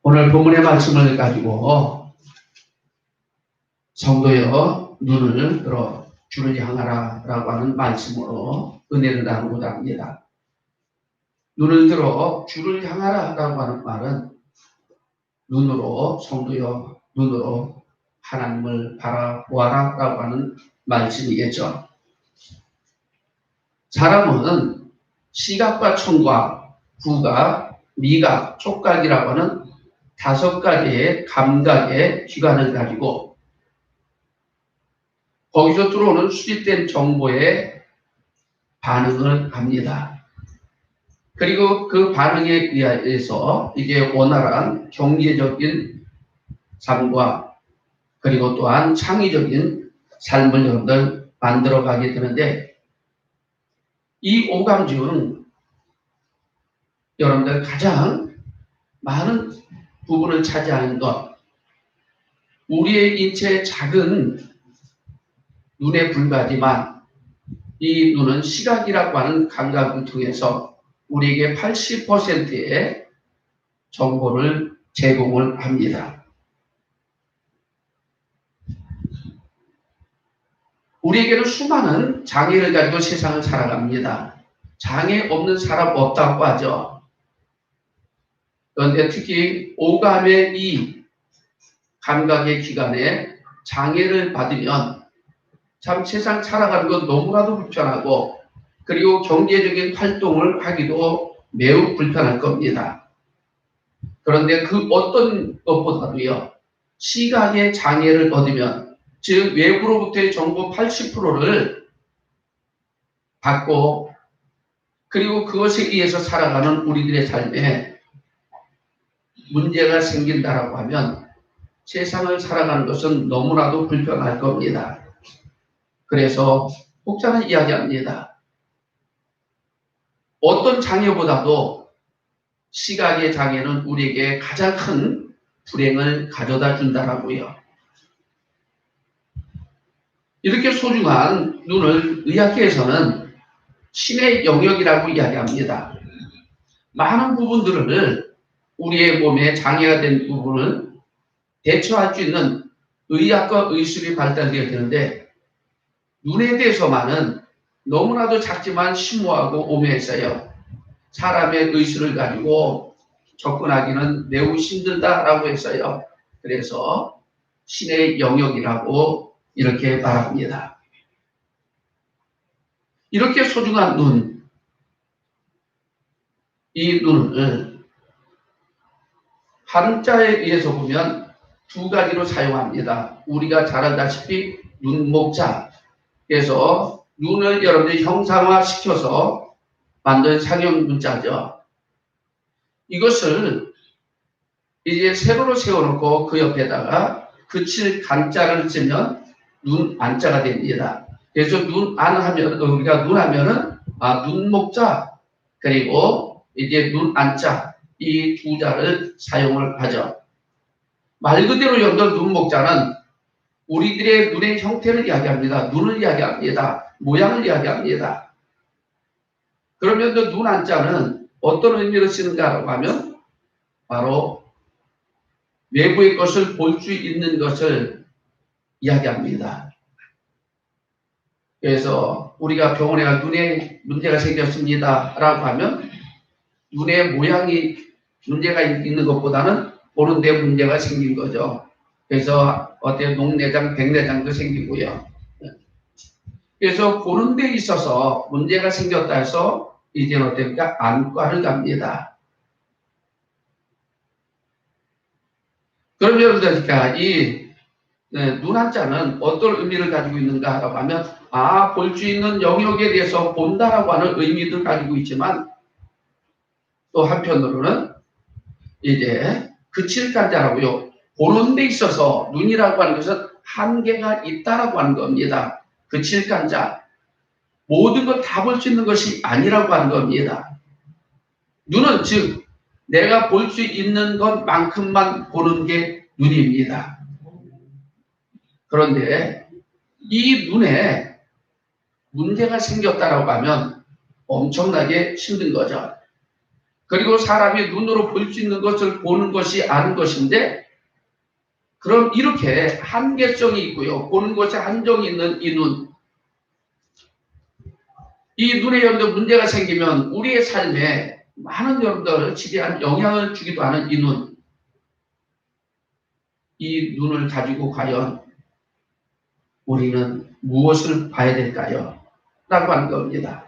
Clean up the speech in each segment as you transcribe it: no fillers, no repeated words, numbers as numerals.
오늘 본문의 말씀을 가지고 성도여 눈을 들어 주를 향하라 라고 하는 말씀으로 은혜를 나누고자 합니다. 눈을 들어 주를 향하라 라고 하는 말은 눈으로 성도여 눈으로 하나님을 바라보아라 라고 하는 말씀이겠죠. 사람은 시각과 청각, 후각, 미각, 촉각이라고 하는 5가지의 감각의 기관을 가지고 거기서 들어오는 수집된 정보에 반응을 합니다. 그리고 그 반응에 의해서 이게 원활한 경제적인 삶과 그리고 또한 창의적인 삶을 여러분들 만들어가게 되는데, 이 오감 중 여러분들 가장 많은 부분을 차지하는 것, 우리의 인체의 작은 눈에 불과하지만 이 눈은 시각이라고 하는 감각을 통해서 우리에게 80%의 정보를 제공을 합니다. 우리에게는 수많은 장애를 가지고 세상을 살아갑니다. 장애 없는 사람 없다고 하죠. 그런데 특히 오감의 이 감각의 기관에 장애를 받으면 참 세상 살아가는 건 너무나도 불편하고, 그리고 경제적인 활동을 하기도 매우 불편할 겁니다. 그런데 그 어떤 것보다도요, 시각의 장애를 얻으면, 즉 외부로부터의 정보 80%를 받고 그리고 그것에 의해서 살아가는 우리들의 삶에 문제가 생긴다라고 하면 세상을 살아가는 것은 너무나도 불편할 겁니다. 그래서 혹자는 이야기합니다. 어떤 장애보다도 시각의 장애는 우리에게 가장 큰 불행을 가져다 준다라고요. 이렇게 소중한 눈을 의학계에서는 신의 영역이라고 이야기합니다. 많은 부분들을, 우리의 몸에 장애가 된 부분을 대처할 수 있는 의학과 의술이 발달되어야 되는데, 눈에 대해서만은 너무나도 작지만 심오하고 오묘해서요, 사람의 의술을 가지고 접근하기는 매우 힘들다라고 했어요. 그래서 신의 영역이라고 이렇게 말합니다. 이렇게 소중한 눈, 이 눈을 한자에 의해서 보면 2가지로 사용합니다. 우리가 잘 알다시피 눈목자, 그래서 눈을 여러분들이 형상화시켜서 만든 상형 문자죠. 이것을 이제 세로로 세워놓고 그 옆에다가 그칠 간자를 쓰면 눈 안자가 됩니다. 그래서 눈 안 하면, 우리가 눈 하면은 눈목자, 그리고 이제 눈 안자, 이 2자를 사용을 하죠. 말 그대로 여러분들 눈목자는 우리들의 눈의 형태를 이야기합니다. 눈을 이야기합니다. 모양을 이야기합니다. 그러면 눈 안자는 어떤 의미로 쓰는가라고 하면 바로 외부의 것을 볼 수 있는 것을 이야기합니다. 그래서 우리가 병원에 가 눈에 문제가 생겼습니다 라고 하면 눈의 모양이 문제가 있는 것보다는 보는 데 문제가 생긴 거죠. 그래서 어때 녹내장, 백내장도 생기고요. 그래서 보는 데 있어서 문제가 생겼다 해서 이제는 어떻습니까? 안과를 갑니다. 그럼 여러분들, 이 눈한자는 어떤 의미를 가지고 있는가라고 하면, 볼 수 있는 영역에 대해서 본다라고 하는 의미도 가지고 있지만, 또 한편으로는 이제 그칠 간자라고요. 보는 데 있어서 눈이라고 하는 것은 한계가 있다라고 하는 겁니다. 그칠 간자. 모든 걸 다 볼 수 있는 것이 아니라고 하는 겁니다. 눈은 즉 내가 볼 수 있는 것만큼만 보는 게 눈입니다. 그런데 이 눈에 문제가 생겼다라고 하면 엄청나게 힘든 거죠. 그리고 사람이 눈으로 볼 수 있는 것을 보는 것이 아는 것인데, 그럼 이렇게 한계성이 있고요. 보는 것에 한정이 있는 이 눈. 이 눈에 여러분들 문제가 생기면 우리의 삶에 많은 여러분들을 지배한 영향을 주기도 하는 이 눈. 이 눈을 가지고 과연 우리는 무엇을 봐야 될까요? 라고 하는 겁니다.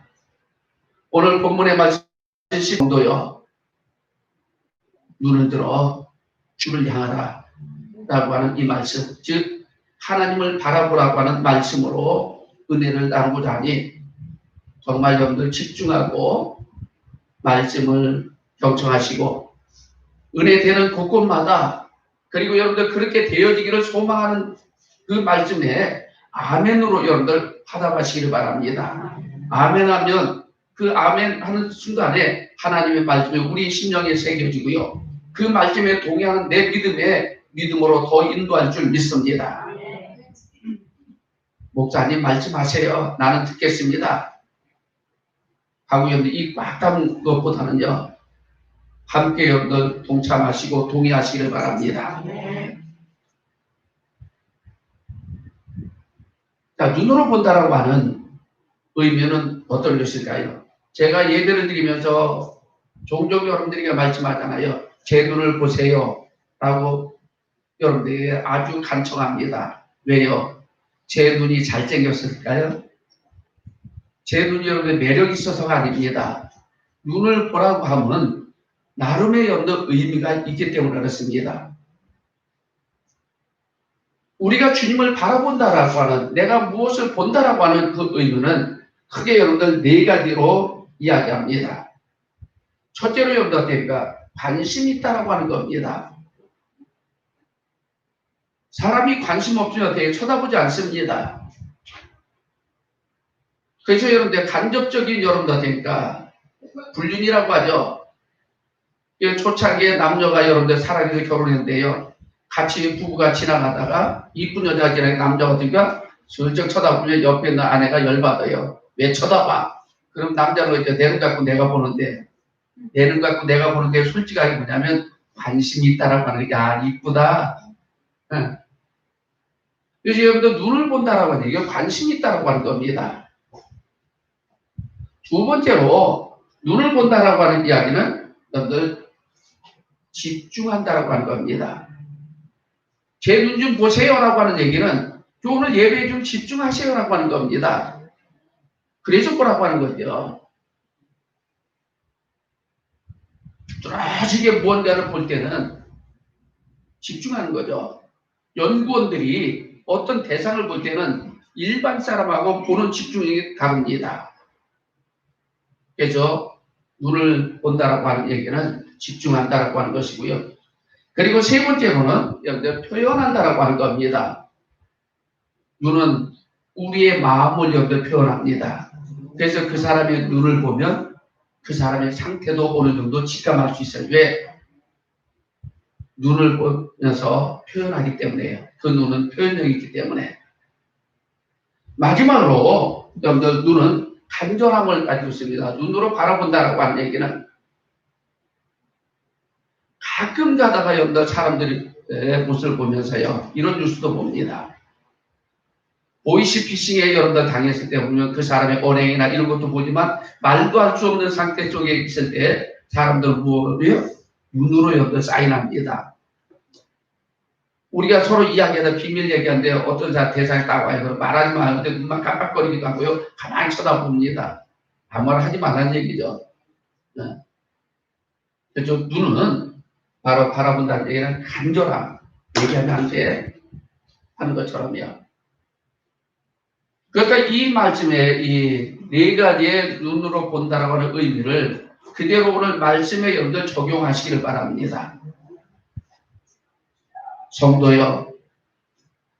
오늘 본문의 말씀 시도요. 눈을 들어 주를 향하라 라고 하는 이 말씀, 즉 하나님을 바라보라고 하는 말씀으로 은혜를 나누고자 하니 정말 여러분들 집중하고 말씀을 경청하시고 은혜 되는 곳곳마다, 그리고 여러분들 그렇게 되어지기를 소망하는 그 말씀에 아멘으로 여러분들 화답하시기를 바랍니다. 아멘하면 그 아멘 하는 순간에 하나님의 말씀이 우리 심령에 새겨지고요. 그 말씀에 동의하는 내 믿음에 믿음으로 더 인도할 줄 믿습니다. 목사님 말씀하세요. 나는 듣겠습니다. 하고 여러분들 이 꽉 담은 것보다는요. 함께 여러분들 동참하시고 동의하시기를 바랍니다. 자, 눈으로 본다라고 하는 의미는 어떤 것일까요? 제가 예배를 드리면서 종종 여러분들에게 말씀하잖아요. 제 눈을 보세요. 라고 여러분들에게 아주 간청합니다. 왜요? 제 눈이 잘생겼을까요? 제 눈이 여러분들 매력이 있어서가 아닙니다. 눈을 보라고 하면 나름의 여러분들 의미가 있기 때문에 그렇습니다. 우리가 주님을 바라본다라고 하는, 내가 무엇을 본다라고 하는 그 의미는 크게 여러분들 네 가지로 이야기합니다. 첫째로 여러분들 관심이 있다라고 하는 겁니다. 사람이 관심 없으면 되게 쳐다보지 않습니다. 그래서 여러분들 간접적인 여러분들 불륜이라고 하죠. 초창기에 남녀가 여러분들 사랑해서 결혼했는데요. 같이 부부가 지나가다가 이쁜 여자랑 남자가 되니까 슬쩍 쳐다보면 옆에 있는 아내가 열받아요. 왜 쳐다봐? 그럼 남자는 이제 내 눈 갖고 내가 보는데, 내 눈 갖고 내가 보는데 솔직하게 뭐냐면 관심이 있다라고 하는 게, 아, 이쁘다. 응. 그래서 여러분들 눈을 본다라고 하는 게 관심이 있다라고 하는 겁니다. 두 번째로 눈을 본다라고 하는 이야기는 여러분들 집중한다라고 하는 겁니다. 제 눈 좀 보세요라고 하는 얘기는 오늘 예배에 좀 집중하세요라고 하는 겁니다. 그래서 뭐라고 하는 거죠. 뚜렷하게 무언가를 볼 때는 집중하는 거죠. 연구원들이 어떤 대상을 볼 때는 일반 사람하고 보는 집중력이 다릅니다. 그래서 눈을 본다라고 하는 얘기는 집중한다라고 하는 것이고요. 그리고 세 번째로는 여러분들 표현한다라고 하는 겁니다. 눈은 우리의 마음을 여러분들 표현합니다. 그래서 그 사람의 눈을 보면 그 사람의 상태도 어느 정도 직감할 수 있어요. 왜? 눈을 보면서 표현하기 때문에요. 그 눈은 표현력이 있기 때문에. 마지막으로 여러분들 눈은 간절함을 가지고 있습니다. 눈으로 바라본다라고 하는 얘기는 가끔 가다가 여러분들 사람들이 모습을 보면서요. 이런 뉴스도 봅니다. 보이스피싱에 여러분들 당했을 때 보면 그 사람의 언행이나 이런 것도 보지만 말도 할 수 없는 상태 쪽에 있을 때 사람들 뭐예요? 눈으로 여러분들 사인합니다. 우리가 서로 이야기하다 비밀 얘기하는데 어떤 대상이 딱 와요. 말하지 마요. 근데 눈만 깜빡거리기도 하고요. 가만히 쳐다봅니다. 아무 말 하지 말라는 얘기죠. 네. 그래서 눈은 바로 바라본다는 얘기는 간절함, 얘기하면 안 돼 하는 것처럼요. 그러니까 이 말씀에 이 네 가지의 눈으로 본다라고 하는 의미를 그대로 오늘 말씀에 여러분들 적용하시기를 바랍니다. 성도여,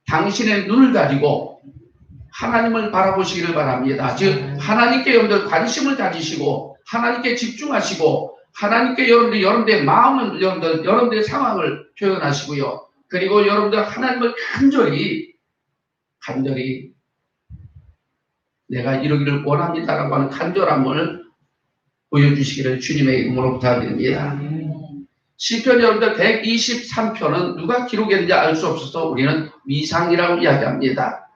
당신의 눈을 가지고 하나님을 바라보시기를 바랍니다. 즉 하나님께 여러분들 관심을 가지시고 하나님께 집중하시고 하나님께 여러분들의 마음을 여러분들의 상황을 표현하시고요. 그리고 여러분들 하나님을 간절히 내가 이러기를 원합니다라고 하는 간절함을 보여주시기를 주님의 이름으로 부탁드립니다. 시편 여러분들 123편은 누가 기록했는지 알 수 없어서 우리는 미상이라고 이야기합니다.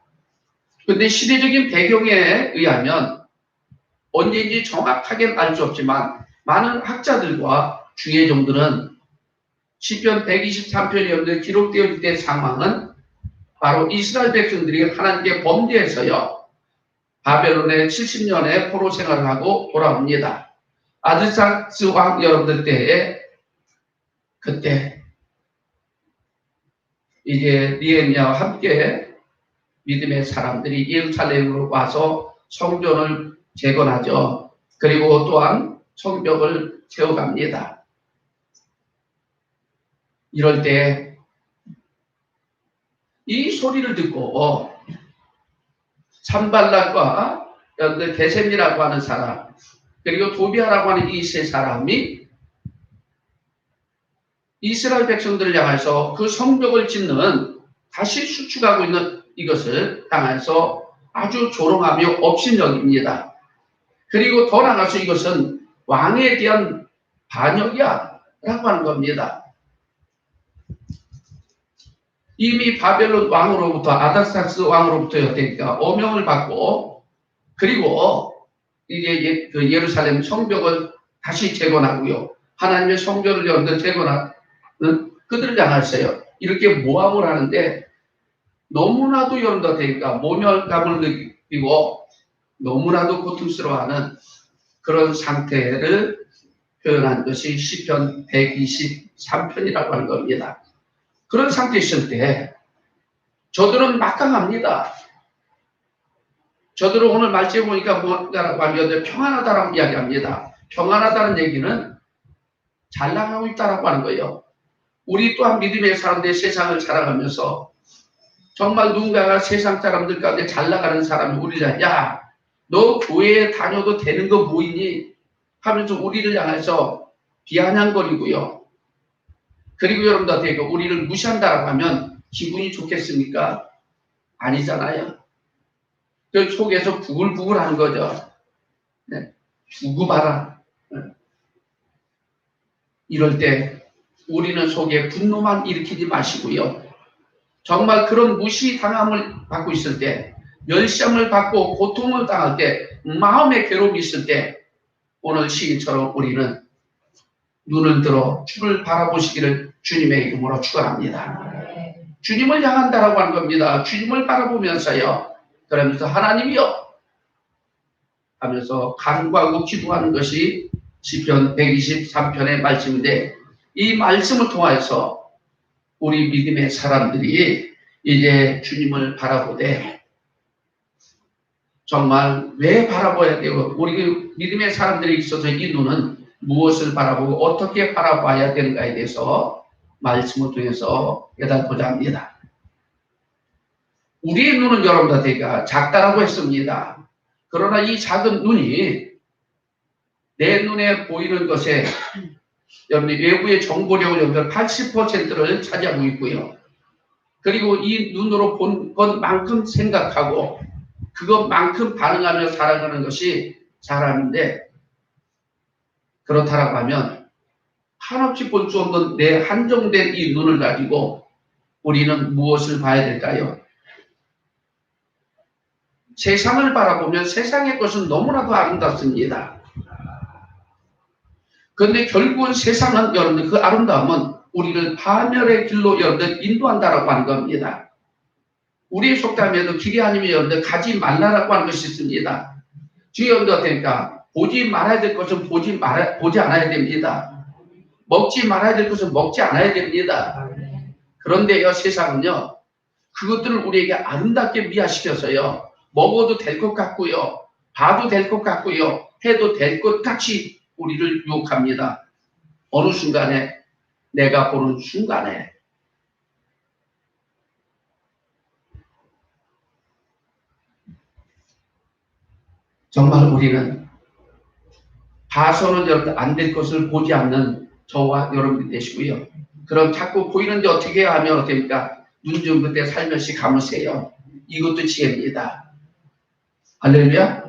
그런데 시대적인 배경에 의하면 언제인지 정확하게는 알 수 없지만 많은 학자들과 주예종들은 시편 123편이 여러분들 기록되어 있을 때 상황은 바로 이스라엘 백성들이 하나님께 범죄해서요. 바벨론의 70년의 포로 생활을 하고 돌아옵니다. 아드삭스 왕 여러분들 때에 그때 이제 니에미아와 함께 믿음의 사람들이 예루살렘으로 와서 성전을 재건하죠. 그리고 또한 성벽을 세워갑니다. 이럴 때 이 소리를 듣고 산발락과 게셈이라고 하는 사람 그리고 도비아라고 하는 이 세 사람이 이스라엘 백성들을 향해서 그 성벽을 짓는 다시 수축하고 있는 이것을 향해서 아주 조롱하며 업신여깁니다. 그리고 더 나아가서 이것은 왕에 대한 반역이야 라고 하는 겁니다. 이미 바벨론 왕으로부터 아닥삭스 왕으로부터 여태니까 어명을 받고 그리고 이제 그 예루살렘 성벽을 다시 재건하고요. 하나님의 성전을 여러분들 재건하는 그들을 향하세요. 이렇게 모함을 하는데 너무나도 여러분들 되니까 모멸감을 느끼고 너무나도 고통스러워하는 그런 상태를 표현한 것이 시편 123편이라고 하는 겁니다. 그런 상태에 있을 때 저들은 막강합니다. 저들은 오늘 말씀해 보니까 뭐라고 하면 평안하다라고 이야기합니다. 평안하다는 얘기는 잘 나가고 있다라고 하는 거예요. 우리 또한 믿음의 사람들이 세상을 살아가면서 정말 누군가가 세상 사람들 가운데 잘 나가는 사람이 우리를 야, 너 교회에 다녀도 되는 거 보이니? 하면서 우리를 향해서 비아냥거리고요. 그리고 여러분들한테 우리를 무시한다라고 하면 기분이 좋겠습니까? 아니잖아요. 그 속에서 부글부글 하는 거죠. 네. 두고 봐라. 네. 이럴 때 우리는 속에 분노만 일으키지 마시고요. 정말 그런 무시당함을 받고 있을 때, 멸시함을 받고 고통을 당할 때, 마음의 괴로움이 있을 때 오늘 시인처럼 우리는 눈을 들어 주를 바라보시기를 주님의 이름으로 축원합니다. 주님을 향한다라고 하는 겁니다. 주님을 바라보면서요. 그러면서 하나님이요 하면서 간구하고 기도하는 것이 시편 123편의 말씀인데 이 말씀을 통해서 우리 믿음의 사람들이 이제 주님을 바라보되 정말 왜 바라봐야 되고 우리 믿음의 사람들이 있어서 이 눈은 무엇을 바라보고 어떻게 바라봐야 되는가에 대해서 말씀을 통해서 깨닫고자 합니다. 우리의 눈은 여러분들에게 작다라고 했습니다. 그러나 이 작은 눈이 내 눈에 보이는 것에 여러분이 외부의 정보력을 80%를 차지하고 있고요. 그리고 이 눈으로 본 것만큼 생각하고 그것만큼 반응하며 살아가는 것이 사람인데 그렇다라고 하면 한없이 볼 수 없는 내 한정된 이 눈을 가지고 우리는 무엇을 봐야 될까요? 세상을 바라보면 세상의 것은 너무나도 아름답습니다. 그런데 결국은 세상은 여러분들 그 아름다움은 우리를 파멸의 길로 여러분들 인도한다라고 하는 겁니다. 우리의 속담에도 길이 아니면 여러분들 가지 말라라고 하는 것이 있습니다. 주의 여러분들 어떻습니까? 보지 말아야 될 것은 보지 않아야 됩니다. 먹지 말아야 될 것은 먹지 않아야 됩니다. 그런데요 세상은요 그것들을 우리에게 아름답게 미화시켜서요 먹어도 될 것 같고요 봐도 될 것 같고요 해도 될 것 같이 우리를 유혹합니다. 어느 순간에 내가 보는 순간에 정말 우리는 봐서는 여러분 안 될 것을 보지 않는 저와 여러분이 되시고요. 그럼 자꾸 보이는데 어떻게 해야 하면 어떻습니까? 눈 좀 그때 살며시 감으세요. 이것도 지혜입니다. 할렐루야.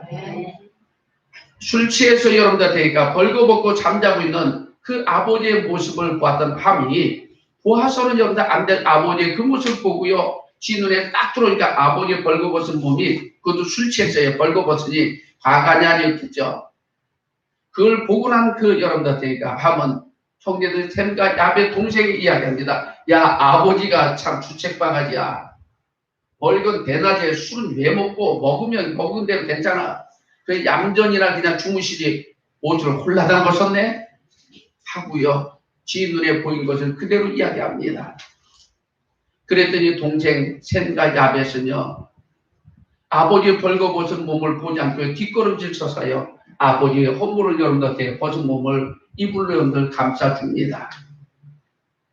술 취해서 여러분들 되니까 벌거벗고 잠자고 있는 그 아버지의 모습을 보았던 함이 보아서는 여러분들 안 될 아버지의 그 모습을 보고요. 지 눈에 딱 들어오니까 아버지의 벌거벗은 몸이 그것도 술 취했어요. 벌거벗으니 화관이 아니었겠죠. 그걸 보고 난 그 여러분들 되니까 함은 형제들 샘과 야베 동생이 이야기합니다. 야 아버지가 참 주책바가지야. 벌건 대낮에 술은 왜 먹고 먹으면 먹은 대로 괜찮아. 그 얌전이나 그냥 주무시지 옷을 홀라당 벗었네 하고요. 지 눈에 보인 것을 그대로 이야기합니다. 그랬더니 동생 샘과 야벳은요. 아버지의 벌거벗은 몸을 보지 않고 뒷걸음질 쳐서요. 아버지의 허물을 여러분들한테 벗은 몸을 이불로 여러분들 감싸줍니다.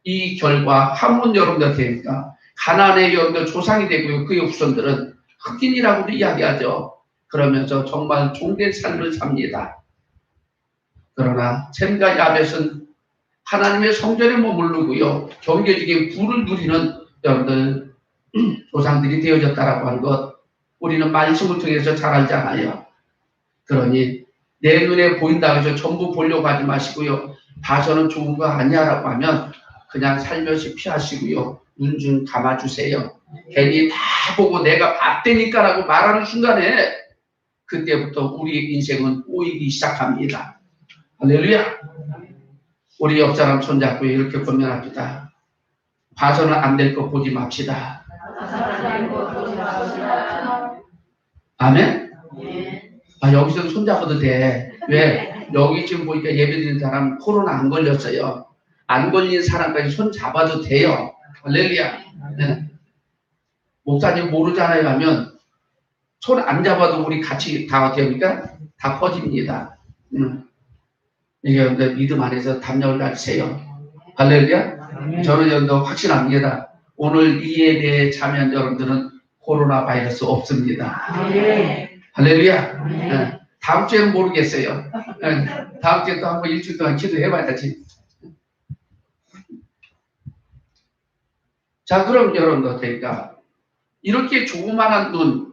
이 결과 함은 여러분들한테니까 가나안의 여러분들 조상이 되고요. 그의 후손들은 흑인이라고도 이야기하죠. 그러면서 정말 종된 삶을 삽니다. 그러나 셈과 야벳은 하나님의 성전에 머무르고요. 경제적인 부를 누리는 여러분들 조상들이 되어졌다라고 하는 것 우리는 말씀을 통해서 잘 알잖아요. 그러니 내 눈에 보인다고 해서 전부 보려고 하지 마시고요. 봐서는 좋은 거 아니야라고 하면 그냥 살며시 피하시고요. 눈 좀 감아주세요. 괜히 다 보고 내가 봤다니까라고 말하는 순간에 그때부터 우리의 인생은 꼬이기 시작합니다. 할렐루야. 우리 옆 사람 손잡고 이렇게 권면합니다. 봐서는 안 될 거 보지 맙시다. 아멘? 여기서 손잡아도 돼. 왜? 여기 지금 보니까 예배드리는 사람 코로나 안 걸렸어요. 안 걸린 사람까지 손 잡아도 돼요. 할렐루야. 네. 목사님 모르잖아요 하면 손 안 잡아도 우리 같이 다 됩니까? 다 퍼집니다. 이게 여러분들 믿음 안에서 담력을 가지세요. 할렐루야. 저는 여러분들 확신합니다. 오늘 이 예배에 참여한 여러분들은 코로나 바이러스 없습니다. 할렐루야. 네. 다음 주에는 모르겠어요. 네. 다음 주에 또 한번 일주일 동안 기도해봐야지. 자, 그럼 여러분들 되니까 이렇게 조그만한 눈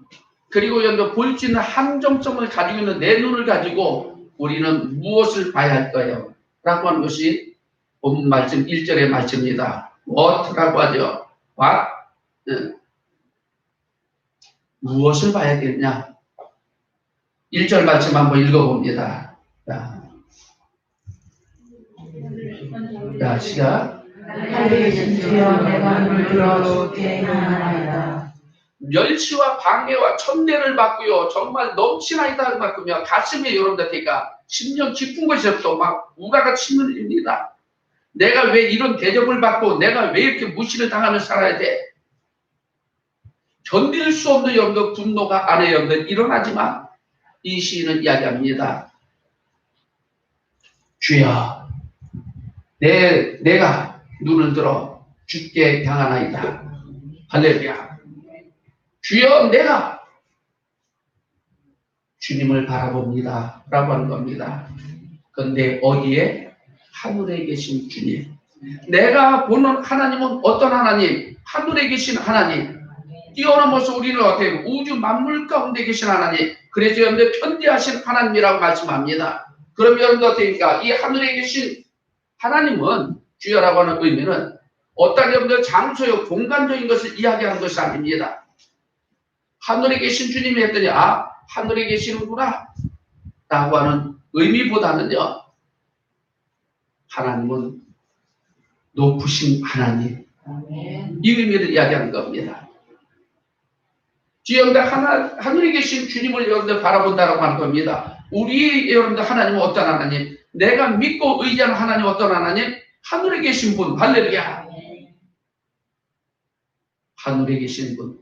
그리고 여러분들 볼 수 있는 한정점을 가지고 있는 내 눈을 가지고 우리는 무엇을 봐야 할까요? 라고 하는 것이 본문 말씀 1절의 말씀입니다. what라고 하죠. what? 네. 무엇을 봐야 되느냐? 1절 말씀 한번 읽어봅니다. 자, 시작. 멸시와 방해와 천대를 받고요. 정말 넘치나이다 받으며 가슴에 여러분들께가 심령 깊은 곳에서부터 막 우라가 치는 일입니다. 내가 왜 이런 대접을 받고 내가 왜 이렇게 무시를 당하며 살아야 돼? 견딜 수 없는 여러분들 분노가 안에 여러분들 일어나지만 이 시인은 이야기합니다. 주여, 내가 눈을 들어 주께 향하나이다. 할렐루야. 주여, 내가 주님을 바라봅니다. 라고 하는 겁니다. 그런데 어디에? 하늘에 계신 주님. 내가 보는 하나님은 어떤 하나님? 하늘에 계신 하나님. 뛰어넘어서 우리는 어떻게 우주 만물 가운데 계신 하나님. 그래서 여러분들 편대하신 하나님이라고 말씀합니다. 그럼 여러분들 어떻습니까? 이 하늘에 계신 하나님은 주여라고 하는 의미는 어떤 여러분들 장소요 공간적인 것을 이야기하는 것이 아닙니다. 하늘에 계신 주님이 했더니 하늘에 계시는구나 라고 하는 의미보다는요. 하나님은 높으신 하나님 이 의미를 이야기하는 겁니다. 여러분들 하늘에 계신 주님을 여러분들 바라본다라고 하는 겁니다. 우리 여러분들 하나님은 어떤 하나님? 내가 믿고 의지하는 하나님 어떤 하나님? 하늘에 계신 분. 할렐루야. 하늘에 계신 분.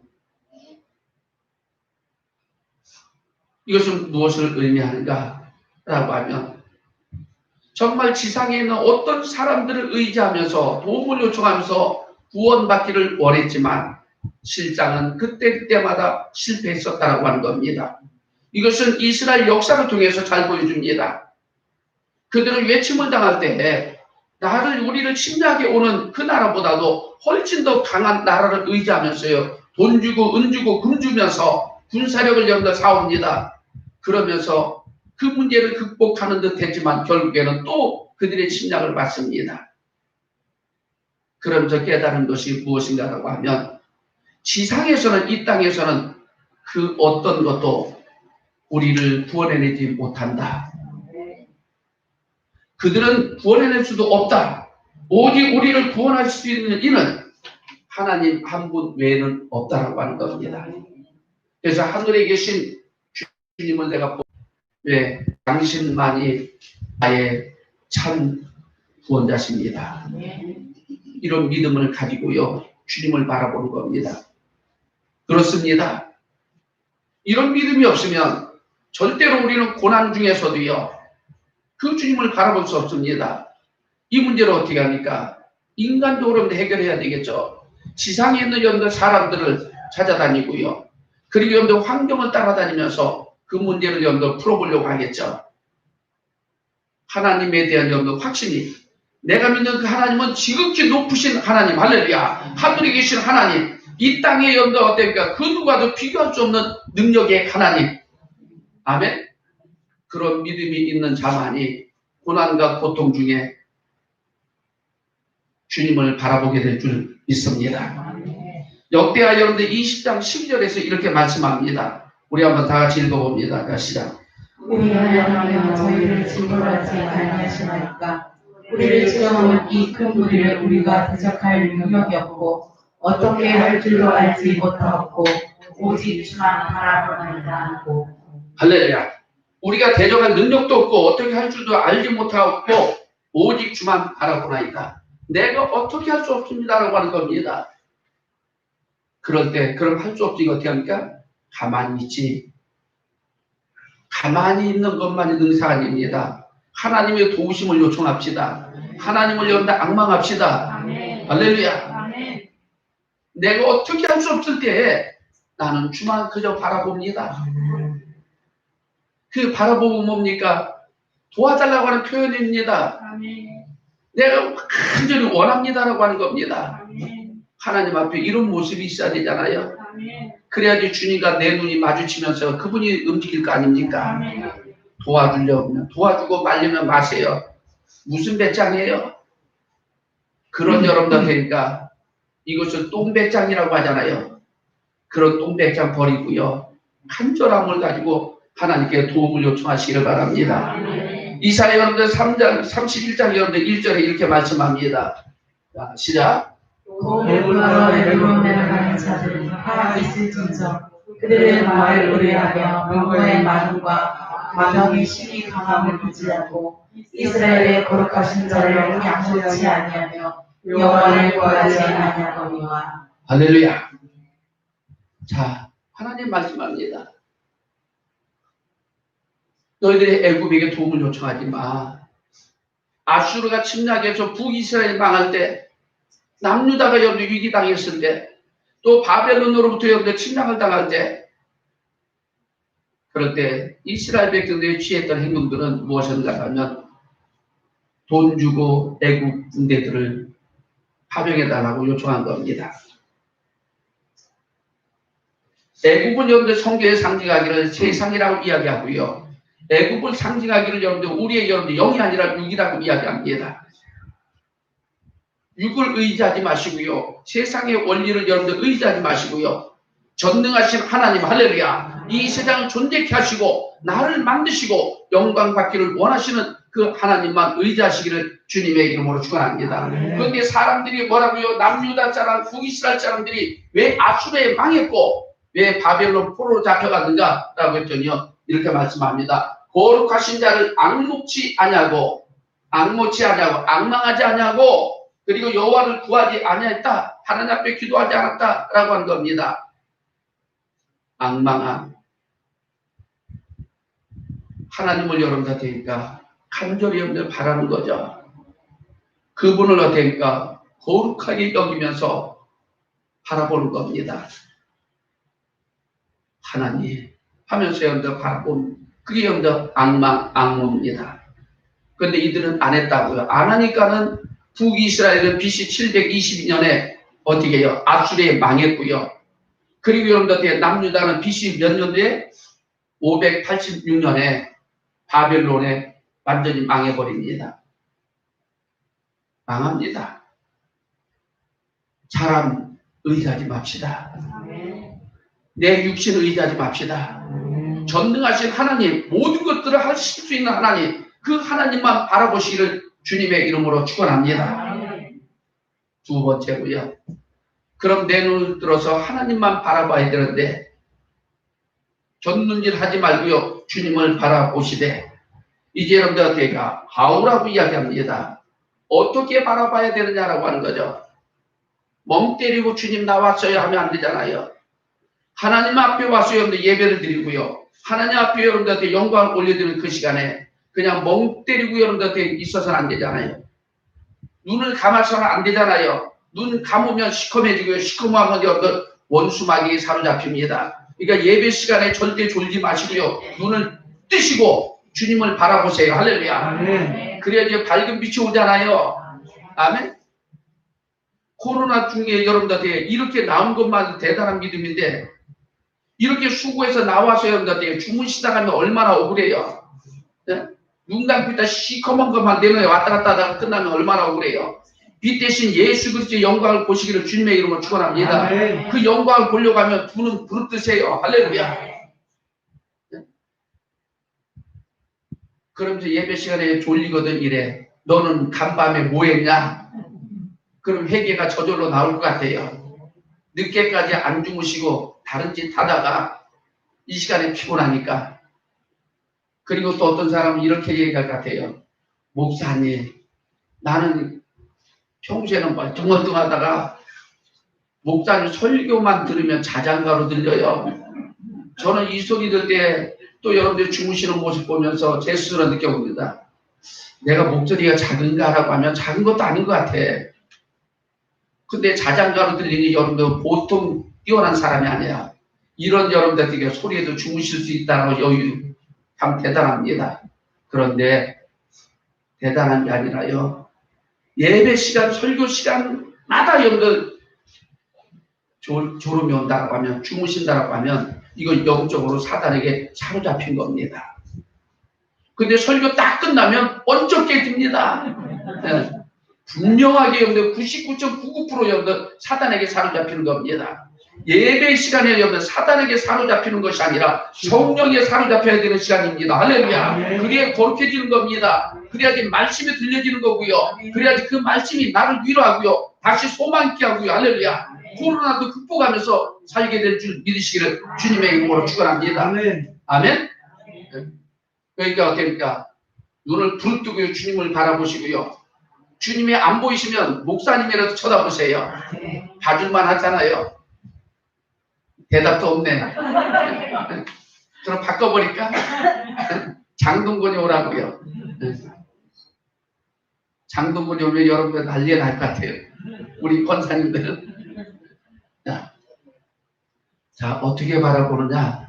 이것은 무엇을 의미하는가? 라고 하면 정말 지상에 있는 어떤 사람들을 의지하면서 도움을 요청하면서 구원받기를 원했지만 실상은 그때마다 실패했었다라고 하는 겁니다. 이것은 이스라엘 역사를 통해서 잘 보여줍니다. 그들은 외침을 당할 때 우리를 침략해 오는 그 나라보다도 훨씬 더 강한 나라를 의지하면서요. 돈 주고 은 주고 금 주면서 군사력을 여러분들 사옵니다. 그러면서 그 문제를 극복하는 듯 했지만 결국에는 또 그들의 침략을 받습니다. 그러면서 깨달은 것이 무엇인가라고 하면 지상에서는, 이 땅에서는 그 어떤 것도 우리를 구원해내지 못한다. 그들은 구원해낼 수도 없다. 오직 우리를 구원할 수 있는 이는 하나님 한 분 외에는 없다라고 하는 겁니다. 그래서 하늘에 계신 주님을 내가 왜 당신만이 나의 참 구원자십니다. 이런 믿음을 가지고요, 주님을 바라보는 겁니다. 그렇습니다. 이런 믿음이 없으면 절대로 우리는 고난 중에서도요, 그 주님을 바라볼 수 없습니다. 이 문제를 어떻게 합니까? 인간적으로 해결해야 되겠죠. 지상에 있는 여러분들 사람들을 찾아다니고요, 그리고 여러분들 환경을 따라다니면서 그 문제를 여러분들 풀어보려고 하겠죠. 하나님에 대한 여러분들 확신이, 내가 믿는 그 하나님은 지극히 높으신 하나님, 할렐루야, 하늘에 계신 하나님, 이 땅에 여러분들 어떻습니까? 그 누구와도 비교할 수 없는 능력의 하나님. 아멘. 그런 믿음이 있는 자만이 고난과 고통 중에 주님을 바라보게 될 줄 믿습니다. 역대하 여러분들 20장 12절에서 이렇게 말씀합니다. 우리 한번 다 같이 읽어봅니다. 시작. 우리 하나님은 저희를 징벌하지 아니하시나이까. 우리를 지켜놓은 이 큰 무리를 우리가 대적할 능력이 없고 어떻게 할 줄도 알지 못하고 오직 주만 바라보나이다 하고. 할렐루야. 우리가 대적할 능력도 없고 어떻게 할 줄도 알지 못하고 오직 주만 바라보나이다. 내가 어떻게 할 수 없습니다라고 하는 겁니다. 그럴 때 그럼 할 수 없지, 이거 어떻게 합니까? 가만히 있지. 가만히 있는 것만이 능사 아닙니다. 하나님의 도우심을 요청합시다. 하나님을 여기다 앙망합시다. 아멘. 할렐루야. 아멘. 내가 어떻게 할 수 없을 때에 나는 주만 그저 바라봅니다. 그 바라보면 뭡니까? 도와달라고 하는 표현입니다. 아멘. 내가 간절히 원합니다라고 하는 겁니다. 아멘. 하나님 앞에 이런 모습이 있어야 되잖아요. 아멘. 그래야지 주님과 내 눈이 마주치면서 그분이 움직일 거 아닙니까? 아멘. 도와주려고 하면 도와주고 말리면 마세요. 무슨 배짱이에요? 그런 여러분들 되니까 이것을 똥배짱이라고 하잖아요. 그런 똥배짱 버리고요, 간절함을 가지고 하나님께 도움을 요청하시기를 바랍니다. 아멘. 이사야 여러분들 3장 31장 여러분들 1절에 이렇게 말씀합니다. 자, 시작. 일부러 외로움 내려가는 자들이 하나 있을진저 그들의 말을 의뢰하며 명호의 마음과 마병의 힘이 강함을 유지하고 이스라엘의 거룩하신 자를 양보치 아니하며 여호와를 구하지 아니하거니와. 할렐루야. 자, 하나님 말씀합니다. 너희들이 애굽에게 도움을 요청하지 마. 아수르가 침략해서 북이스라엘 망할 때, 남유다가 여러분들 위기당했을 때, 또 바벨론으로부터 여러분들 침략을 당할 때, 그럴 때 이스라엘 백성들이 취했던 행동들은 무엇인가 하면 돈 주고 애국 군대들을 파병해달라고 요청한 겁니다. 애국은 여러분들 성경에 상징하기를 세상이라고 이야기하고요, 애국을 상징하기를 여러분들 우리의 여러분들 영이 아니라 육이라고 이야기합니다. 육을 의지하지 마시고요, 세상의 원리를 여러분들 의지하지 마시고요, 전능하신 하나님, 할렐루야, 이 세상을 존재케 하시고 나를 만드시고 영광 받기를 원하시는 그 하나님만 의지하시기를 주님의 이름으로 축원합니다. 그런데 사람들이 뭐라고요? 남유다 사람, 북이스라엘 사람들이 왜 아수르에 망했고 왜 바벨론 포로로 잡혀갔는가? 라고 했더니요, 이렇게 말씀합니다. 거룩하신 자를 앙망하지 아니하고 앙망하지 아니하고 그리고 여호와를 구하지 아니했다. 하나님 앞에 기도하지 않았다라고 하는 겁니다. 앙망함. 하나님을 여러분들 되니까 간절히 여러분들 바라는 거죠. 그분을 어떻게니까 거룩하게 여기면서 바라보는 겁니다. 하나님 하면서 여러분들 바라보는, 그게 여러분들 앙모입니다. 그런데 이들은 안 했다고요. 안 하니까는 북이스라엘은 BC 722년에 어떻게 해요? 아수르에 망했고요. 그리고 여러분들 남유다는 BC 몇 년도에 586년에 바벨론에 완전히 망해버립니다. 망합니다. 사람 의지하지 맙시다. 내 육신 의지하지 맙시다. 전능하신 하나님, 모든 것들을 하실 수 있는 하나님, 그 하나님만 바라보시기를 주님의 이름으로 축원합니다. 두 번째로요. 그럼 내 눈을 들어서 하나님만 바라봐야 되는데 곁눈질 하지 말고요. 주님을 바라보시되 이제 여러분들한테 하우라고 이야기합니다. 어떻게 바라봐야 되느냐라고 하는 거죠. 멍 때리고 주님 나왔어요 하면 안 되잖아요. 하나님 앞에 와서 여러분들 예배를 드리고요. 하나님 앞에 여러분들한테 영광을 올려드리는 그 시간에 그냥 멍 때리고 여러분들한테 있어서는 안 되잖아요. 눈을 감아서는 안 되잖아요. 눈 감으면 시커매지고요. 시커매하면 여러분들 원수마귀에 사로잡힙니다. 그러니까 예배 시간에 절대 졸지 마시고요. 눈을 뜨시고 주님을 바라보세요. 할렐루야. 그래야지 밝은 빛이 오잖아요. 아멘. 코로나 중에 여러분들한테 이렇게 나온 것만 대단한 믿음인데 이렇게 수고해서 나와서 여러분들한테 주무시다 가면 얼마나 억울해요. 네? 눈 감고 있다 시커먼 것만 내놓에 왔다 갔다 하다가 끝나면 얼마나 억울해요. 빛 대신 예수 그리스도의 영광을 보시기를 주님의 이름으로 축원합니다. 그 영광을 보려고 하면 두 눈 부릅뜨세요. 할렐루야. 네? 그럼 이제 예배 시간에 졸리거든 이래. 너는 간밤에 뭐 했냐? 그럼 회개가 저절로 나올 것 같아요. 늦게까지 안 주무시고 다른 짓 하다가 이 시간에 피곤하니까. 그리고 또 어떤 사람은 이렇게 얘기할 것 같아요. 목사님, 나는 평소에는 멀뚱멀뚱하다가 목사님 설교만 들으면 자장가로 들려요. 저는 이 소리 들 때 또 여러분들 주무시는 모습 보면서 제 스스로 느껴봅니다. 내가 목소리가 작은가라고 하면 작은 것도 아닌 것 같아. 근데 자장가로 들리니 여러분들 보통 뛰어난 사람이 아니야. 이런 여러분들에게 소리에도 주무실 수 있다는 여유 참 대단합니다. 그런데 대단한 게 아니라요. 예배 시간, 설교 시간마다 여러분들 졸음이 온다고 하면, 주무신다고 하면 이건 영적으로 사단에게 사로잡힌 겁니다. 근데 설교 딱 끝나면 번쩍 깨집니다. 네. 분명하게 여러분들 99.99% 여러분들 사단에게 사로잡히는 겁니다. 예배 시간에 여러분들 사단에게 사로잡히는 것이 아니라 성령에 사로잡혀야 되는 시간입니다. 할렐루야. 그게 거룩해지는 겁니다. 그래야지 말씀이 들려지는 거고요. 그래야지 그 말씀이 나를 위로하고요. 다시 소망 있게 하고요. 할렐루야. 코로나도 극복하면서 살게 될 줄 믿으시기를 주님의 이름으로 축원합니다. 아멘. 그러니까 어떻습니까? 눈을 부릅뜨고요. 주님을 바라보시고요. 주님이 안 보이시면 목사님이라도 쳐다보세요. 봐줄만 하잖아요. 대답도 없네. 그럼 바꿔버릴까? 장동건이 오라고요. 장동건이 오면 여러분들 난리가 날 것 같아요. 우리 권사님들은. 자, 어떻게 바라보느냐?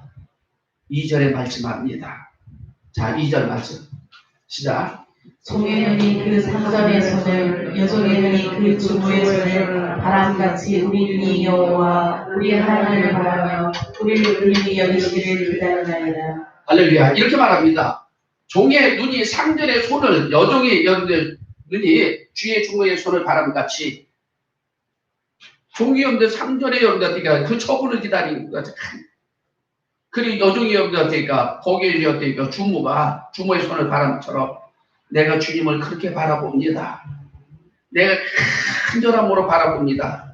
2절에 말씀합니다. 자, 2절 말씀. 시작. 종의 눈이 그 3절의 손을, 여종의 눈이 그 주부의 손을 바람같이 우리 눈이 여호와 우리 하나님을 바라며 우리를 긍휼히 여기시기를 기다리나이다. 할렐루야. 이렇게 말합니다. 종의 눈이 상절의 손을, 여종의 눈이 주의 주모의 손을 바람같이, 종이 여러분들 상절의 여러분들 그 처분을 기다리는 거죠. 그리고 여종이 여러분들 거기에 여러분들 주모가 주모의 손을 바람처럼 내가 주님을 그렇게 바라봅니다. 내가 간절함으로 바라봅니다.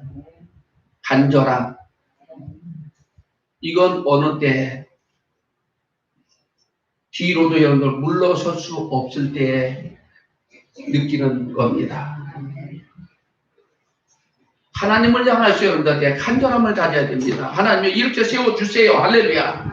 간절함. 이건 어느 때 뒤로도 여러분들 물러설 수 없을 때 느끼는 겁니다. 하나님을 향해서 여러분들한테 간절함을 가져야 됩니다. 하나님이 이렇게 세워주세요. 할렐루야.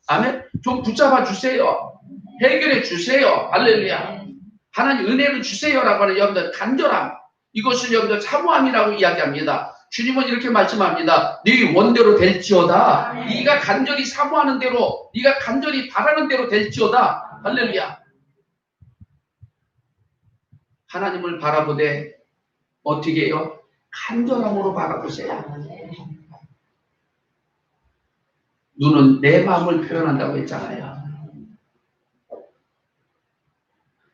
아멘. 좀 붙잡아 주세요. 해결해 주세요. 할렐루야. 하나님 은혜를 주세요라고 하는 여러분들 간절함. 이것을 여러분들 사모함이라고 이야기합니다. 주님은 이렇게 말씀합니다. 네 원대로 될지어다. 네가 간절히 사모하는 대로, 네가 간절히 바라는 대로 될지어다. 할렐루야. 하나님을 바라보되 어떻게 해요? 간절함으로 바라보세요. 눈은 내 마음을 표현한다고 했잖아요.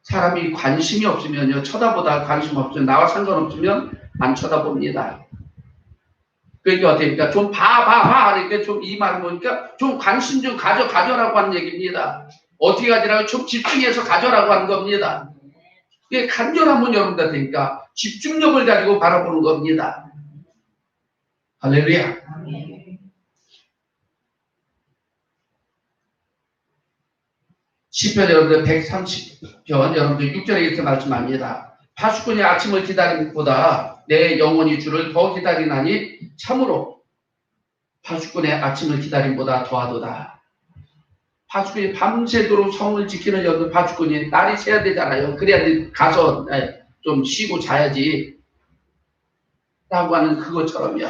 사람이 관심이 없으면요, 쳐다보다 관심 없으면, 나와 상관없으면 안 쳐다봅니다. 그러니까 어떻게, 좀 봐. 그러니까 좀 이 말 보니까 좀 관심 좀 가져라고 하는 얘기입니다. 어떻게 가지라고? 좀 집중해서 가져라고 하는 겁니다. 이게 간절함은 여러분들 되니까 집중력을 가지고 바라보는 겁니다. 할렐루야. 시편 여러분들 130편 여러분들 6절에 이렇게 말씀합니다. 파수꾼이 아침을 기다리는 것보다 내 영혼이 주를 더 기다리나니 참으로 파수꾼의 아침을 기다림보다 더하도다. 파수꾼이 밤새도록 성을 지키는 여러분 파수꾼이 날이 새야 되잖아요. 그래야 가서 좀 쉬고 자야지 라고 하는 그것처럼요.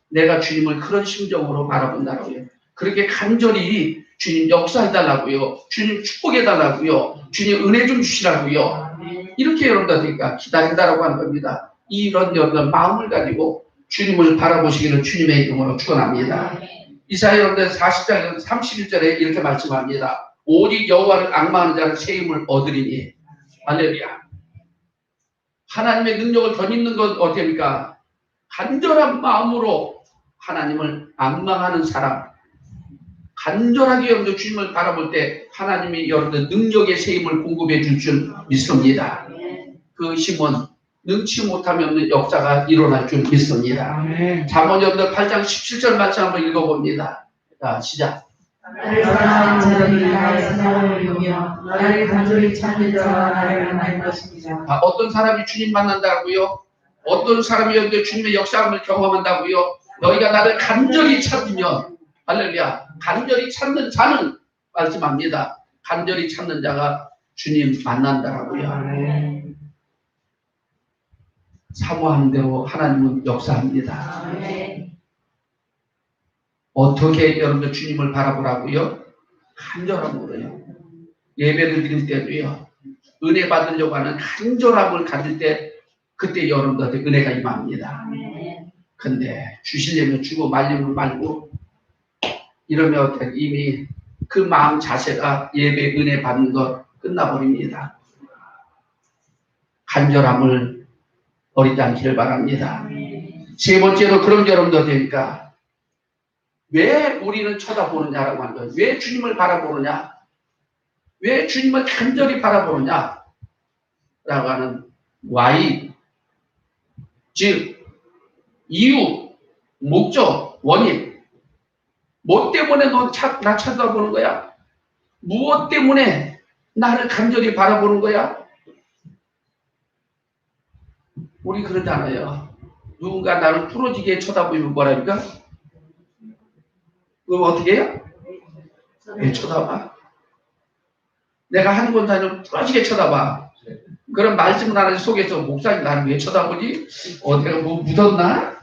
내가 주님을 그런 심정으로 바라본다고요. 그렇게 간절히 주님 역사해달라고요. 주님 축복해달라고요. 주님 은혜 좀 주시라고요. 이렇게 여러분들 되니까 기다린다라고 하는 겁니다. 이런 여러분들 마음을 가지고 주님을 바라보시기를 주님의 이름으로 축원합니다. 이사야 여러분들 40장 31절에 이렇게 말씀합니다. 오직 여호와를 앙망하는 자는 새 힘을 얻으리니. 할렐루야. 하나님의 능력을 덧입는 건 어떻습니까? 간절한 마음으로 하나님을 앙망하는 사람, 간절하게 여러분들 주님을 바라볼 때 하나님이 여러분들 능력의 새 힘을 공급해 줄 줄 믿습니다. 그 힘은 능치 못함이 없는 역사가 일어날 줄 믿습니다. 잠언 여러분들 8장 17절 말씀 한번 읽어봅니다. 자, 시작. 나를 사랑하는 자들이 나의 사랑을 이루며 나를 간절히 찾는 자와 나를 만날 것입니다. 어떤 사람이 주님 만난다고요? 어떤 사람이 여러분들 주님의 역사함을 경험한다고요? 너희가 나를 간절히 찾으면, 할렐루야, 간절히 찾는 자는 말씀합니다. 간절히 찾는 자가 주님 만난다라고요. 사모하는 대로 하나님은 역사합니다. 어떻게 여러분들 주님을 바라보라고요? 간절함으로요. 예배를 드릴 때도요. 은혜 받으려고 하는 간절함을 가질 때 그때 여러분들한테 은혜가 임합니다. 근데 주시려면 주고 말리면 말고 이러면 이미 그 마음 자체가 예배 은혜 받는 것 끝나버립니다. 간절함을 버리지 않기를 바랍니다. 세 번째로 그런 여러분들 되니까 왜 우리는 쳐다보느냐라고 하는 거예요. 왜 주님을 바라보느냐? 왜 주님을 간절히 바라보느냐? 라고 하는 why, 즉 이유, 목적, 원인. 뭐 때문에 나 쳐다보는 거야? 무엇 때문에 나를 간절히 바라보는 거야? 우리 그러잖아요. 누군가 나를 부러지게 쳐다보면 뭐랍니까? 그럼 어떻게 해요? 왜 쳐다봐? 내가 하는 건 다니면 부러지게 쳐다봐. 그런 말씀을 하는 속에서 목사님 나를 왜 쳐다보지? 내가 뭐 묻었나?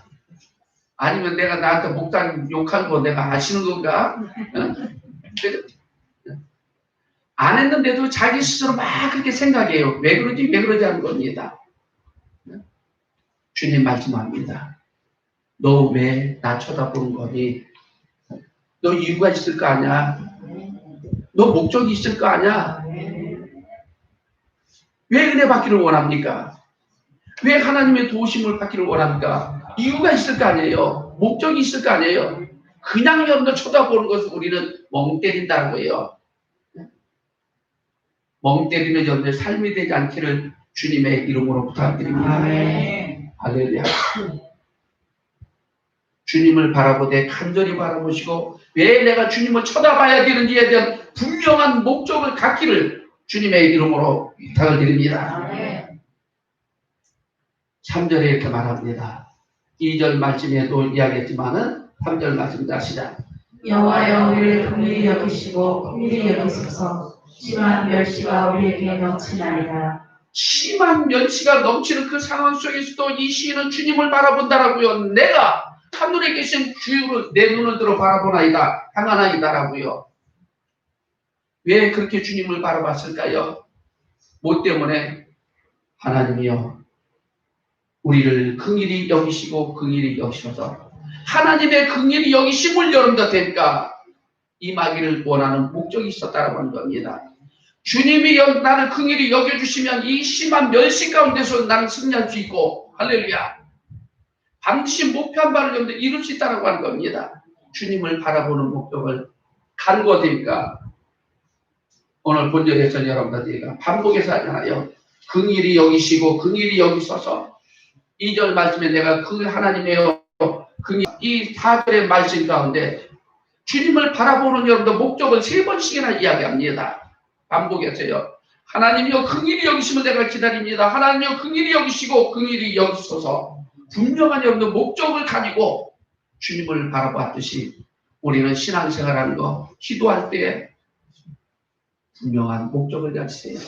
아니면 내가 나한테 목사님 욕한 거 내가 아시는 건가? 안 했는데도 자기 스스로 막 그렇게 생각해요. 왜 그러지 하는 겁니다. 주님 말씀합니다. 너 왜 나 쳐다보는 거니? 너 이유가 있을 거 아니야? 너 목적이 있을 거 아니야? 왜 은혜 받기를 원합니까? 왜 하나님의 도우심을 받기를 원합니까? 이유가 있을 거 아니에요? 목적이 있을 거 아니에요? 그냥 여러분들 쳐다보는 것을 우리는 멍 때린다고 해요. 멍 때리면 여러분들 삶이 되지 않기를 주님의 이름으로 부탁드립니다. 할렐루야. 주님을 바라보되 간절히 바라보시고 왜 내가 주님을 쳐다봐야 되는지에 대한 분명한 목적을 갖기를 주님의 이름으로 부탁을 드립니다. 3절에 이렇게 말합니다. 2절 말씀에도 이야기했지만은 3절 말씀 다시다. 여호와여 우리를 긍휼히 여기시고 긍휼히 여기소서. 심한 멸시가 우리에게 넘치나이다. 심한 멸시가 넘치는 그 상황 속에서도 이 시인은 주님을 바라본다라고요. 내가 하늘에 계신 주유로 내 눈을 들어 바라보나이다. 향하나이다라고요. 왜 그렇게 주님을 바라봤을까요? 뭐 때문에? 하나님이요. 우리를 긍휼히 여기시고 긍휼히 여기셔서 하나님의 긍휼히 여기심을 여러분들 되니까 임하기를 원하는 목적이 있었다라고 하는 겁니다. 주님이 나를 긍휼히 여겨주시면 이 심한 멸시 가운데서 나는 승리할 수 있고, 할렐루야. 반드시 목표한 바를 여러분들 이룰 수 있다고 하는 겁니다. 주님을 바라보는 목적을 간구하니까 오늘 본절에서 여러분들이 반복해서 하잖아요. 긍휼히 여기시고 긍휼히 여기셔서 2절 말씀에 내가 그 하나님의 이 4절의 말씀 가운데 주님을 바라보는 여러분들 목적을 3번씩이나 이야기합니다. 반복해서요. 하나님이여 긍휼히 여기시면 내가 기다립니다. 하나님이여 긍휼히 여기시고 긍휼히 여기소서. 분명한 여러분들 목적을 가지고 주님을 바라봤듯이 우리는 신앙생활하는 거 기도할 때 분명한 목적을 가지세요.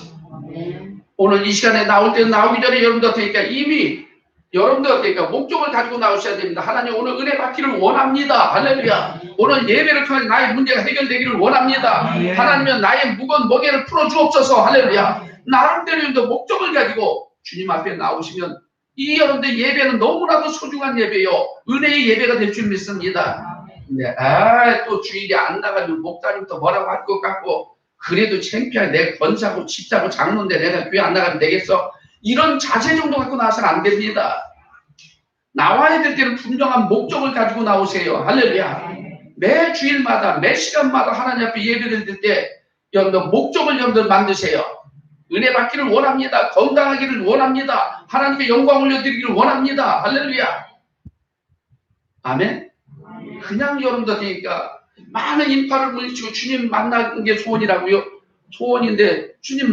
오늘 이 시간에 나올 때 나오기 전에 여러분들 그러니까 이미 여러분들 그러니까 목적을 가지고 나오셔야 됩니다. 하나님 오늘 은혜 받기를 원합니다. 할렐루야. 오늘 예배를 통해 나의 문제가 해결되기를 원합니다. 하나님은 나의 무거운 멍에를 풀어주옵소서. 할렐루야. 나름대로 여러분들 목적을 가지고 주님 앞에 나오시면 이 여러분들 예배는 너무나도 소중한 예배요. 은혜의 예배가 될 줄 믿습니다. 네, 또 주일이 안 나가지고 목사님도 뭐라고 할 것 같고 그래도 창피하게 내 권사고 집사고 장로인데 내가 교회 안 나가면 되겠어. 이런 자세 정도 갖고 나와서는 안 됩니다. 나와야 될 때는 분명한 목적을 가지고 나오세요. 할렐루야. 매 주일마다 매 시간마다 하나님 앞에 예배를 드릴 때 여러분들 목적을 여러분들 만드세요. 은혜 받기를 원합니다. 건강하기를 원합니다. 하나님께 영광 올려드리기를 원합니다. 할렐루야. 아멘. 그냥 여러분들 되니까 많은 인파를 물리치고 주님 만나는 게 소원이라고요. 소원인데 주님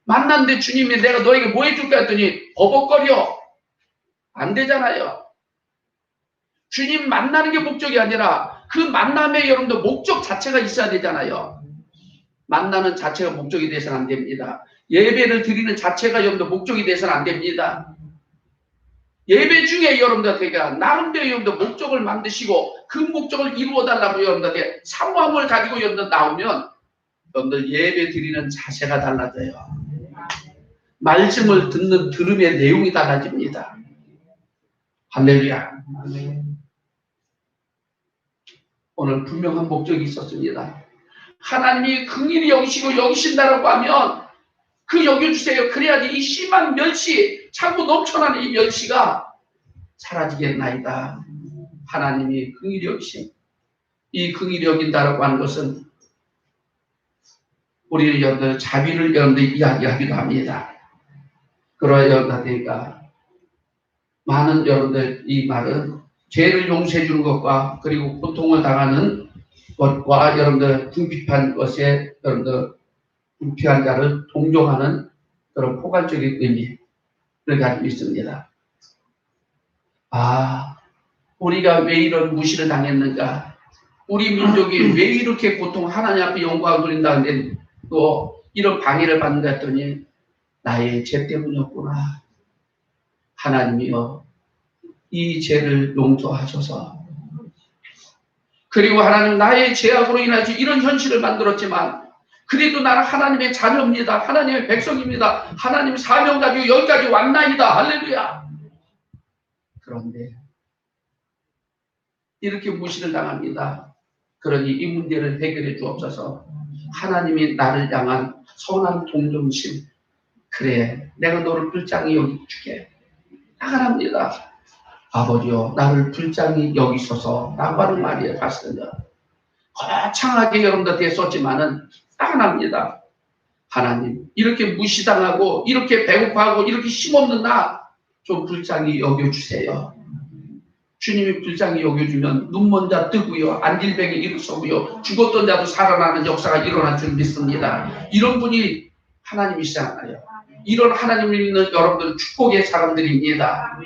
만났는데 주님이 내가 너에게 뭐 해줄까 했더니 버벅거려. 안 되잖아요. 주님 만나는 게 목적이 아니라 그 만남에 여러분들 목적 자체가 있어야 되잖아요. 만나는 자체가 목적이 돼서는 안 됩니다. 예배를 드리는 자체가 여러분들 목적이 돼서는 안 됩니다. 예배 중에 여러분들에게 나름대로 여러분들 목적을 만드시고 그 목적을 이루어달라고 여러분들에게 사모함을 가지고 여러분들 나오면 여러분들 예배 드리는 자세가 달라져요. 말씀을 듣는 들음의 내용이 달라집니다. 할렐루야. 오늘 분명한 목적이 있었습니다. 하나님이 긍휼히 여기시고 여기신다라고 하면 그 여겨주세요. 그래야지 이 심한 멸시, 차고 넘쳐나는 이 멸시가 사라지겠나이다. 하나님이 긍휼히 여기신 이 긍휼히 여긴다라고 하는 것은 우리 여러분들 자비를 여러분들 이야기하기도 합니다. 그러나 여러분들과 많은 여러분들 이 말은 죄를 용서해 주는 것과 그리고 고통을 당하는 것과 여러분들 궁핍한 것에 여러분들 궁핍한 자를 동정하는 그런 포괄적인 의미를 가지고 있습니다. 우리가 왜 이런 무시를 당했는가? 우리 민족이 왜 이렇게 고통 하나님 앞에 영광을 돌린다는데 또 이런 방해를 받는가 했더니 나의 죄 때문이었구나. 하나님이여 이 죄를 용서하셔서 그리고 하나님 나의 죄악으로 인하여 이런 현실을 만들었지만 그래도 나는 하나님의 자녀입니다. 하나님의 백성입니다. 하나님 사명 가지고 여기까지 왔나이다. 할렐루야. 그런데 이렇게 무시를 당합니다. 그러니 이 문제를 해결해 주옵소서. 하나님이 나를 향한 선한 동정심. 그래 내가 너를 불쌍히 여기줄게. 나가랍니다. 아버지여 나를 불쌍히 여기소서 라고 하는 말이에요. 사실은요. 거창하게 여러분들한테 썼지만은 따라납니다. 하나님 이렇게 무시당하고 이렇게 배고파하고 이렇게 힘없는 나 좀 불쌍히 여겨주세요. 주님이 불쌍히 여겨주면 눈먼 자 뜨고요. 안질병이 일어서고요. 죽었던 자도 살아나는 역사가 일어날 줄 믿습니다. 이런 분이 하나님이시잖아요. 이런 하나님을 믿는 여러분들 축복의 사람들입니다.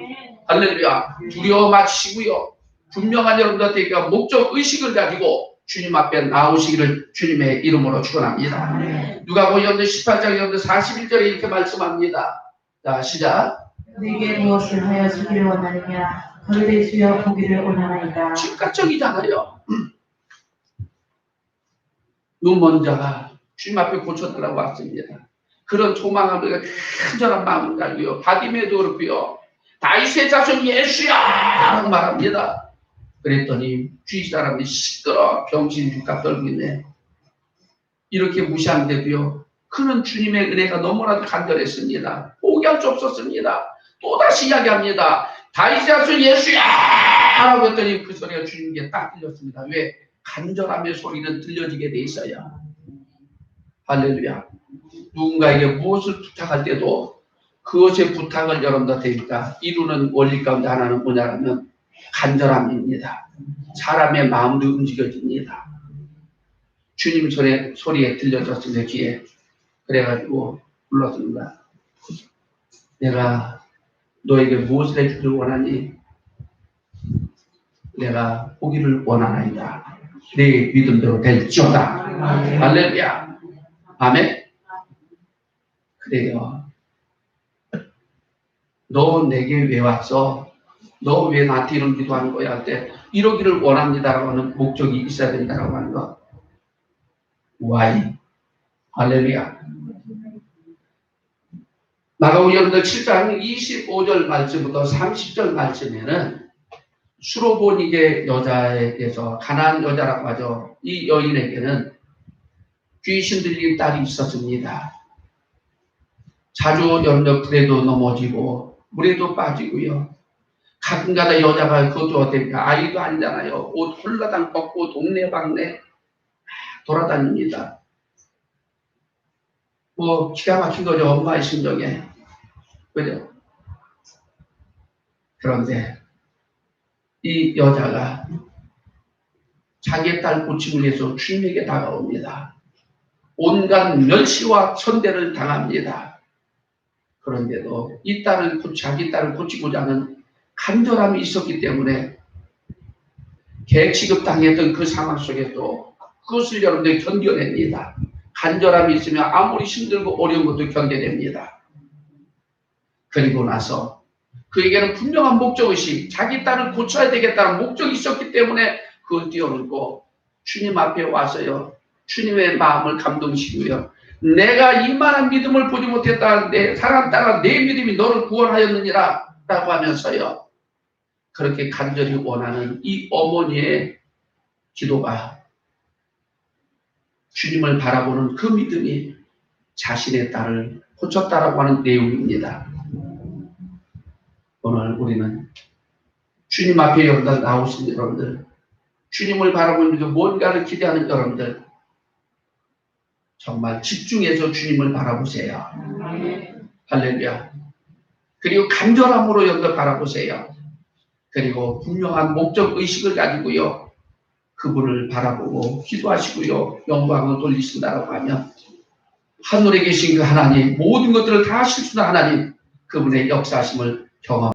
할렐루야. 두려워 마시고요. 분명한 여러분들한테 목적 의식을 가지고 주님 앞에 나오시기를 주님의 이름으로 축원합니다. 누가복음 18장 41절에 이렇게 말씀합니다. 자, 시작. 내게 무엇을 하여 주기를 원하느냐? 그를 주여 보기를 원하나이다. 즉각적이잖아요. 눈먼 자가 주님 앞에 고쳐달라고 왔습니다. 그런 조망함을 간절한 마음을 가지고요. 바디메도 그렇고요. 다윗의 자손 예수야 라고 말합니다. 그랬더니 주위 사람이 시끄러 병신 죽가 떨고 있네. 이렇게 무시한데도요. 그는 주님의 은혜가 너무나도 간절했습니다. 포기할 수 없었습니다. 또다시 이야기합니다. 다윗의 자손 예수야! 라고 했더니 그 소리가 주님께 딱 들렸습니다. 왜? 간절함의 소리는 들려지게 돼 있어요. 할렐루야. 누군가에게 무엇을 부탁할 때도 그것의 부탁을 여러분들한테 이루는 원리 가운데 하나는 뭐냐면 간절함입니다. 사람의 마음도 움직여집니다. 주님 소리에 들려졌습니다. 귀에. 그래가지고 불렀습니다. 내가 너에게 무엇을 해주길 원하니? 내가 보기를 원하나이다. 내 믿음대로 될지어다. 할렐루야. 아멘. 그래요. 너 내게 왜 왔어? 너 왜 나한테 이런 기도하는 거야? 할 때 이러기를 원합니다라고 하는 목적이 있어야 된다라고 하는 거. Why? 할렐루야. 마가복음 여러분들 7장 25절 말씀부터 30절 말씀에는 수로보니게 여자에게서 가나안 여자라고 하죠. 이 여인에게는 귀신 들린 딸이 있었습니다. 자주 여러분들 불에도 넘어지고 물에도 빠지고요. 가끔가다 여자가 그것도 어때요? 아이도 아니잖아요. 옷 홀라당 벗고 동네방네 돌아다닙니다. 뭐 기가 막힌 거죠. 엄마의 심정에. 그죠? 그런데 이 여자가 자기의 딸 고침을 위해서 주님에게 다가옵니다. 온갖 멸시와 천대를 당합니다. 그런데도 이 딸을 자기 딸을 고치고자 하는 간절함이 있었기 때문에 개 취급당했던 그 상황 속에도 그것을 여러분들이 견뎌냅니다. 간절함이 있으면 아무리 힘들고 어려운 것도 견뎌냅니다. 그리고 나서 그에게는 분명한 목적의식, 자기 딸을 고쳐야 되겠다는 목적이 있었기 때문에 그걸 뛰어넘고 주님 앞에 와서요. 주님의 마음을 감동시키고요. 내가 이만한 믿음을 보지 못했다. 내 사랑 따라 내 믿음이 너를 구원하였느니라 라고 하면서요. 그렇게 간절히 원하는 이 어머니의 기도가 주님을 바라보는 그 믿음이 자신의 딸을 고쳤다라고 하는 내용입니다. 오늘 우리는 주님 앞에 여러분들 나오신 여러분들, 주님을 바라보는 뭔가를 기대하는 여러분들, 정말 집중해서 주님을 바라보세요. 할렐루야. 그리고 간절함으로 여러분들 바라보세요. 그리고 분명한 목적 의식을 가지고요. 그분을 바라보고 기도하시고요. 영광을 돌리신다라고 하면 하늘에 계신 그 하나님, 모든 것들을 다 실수한 하나님, 그분의 역사하심을 경험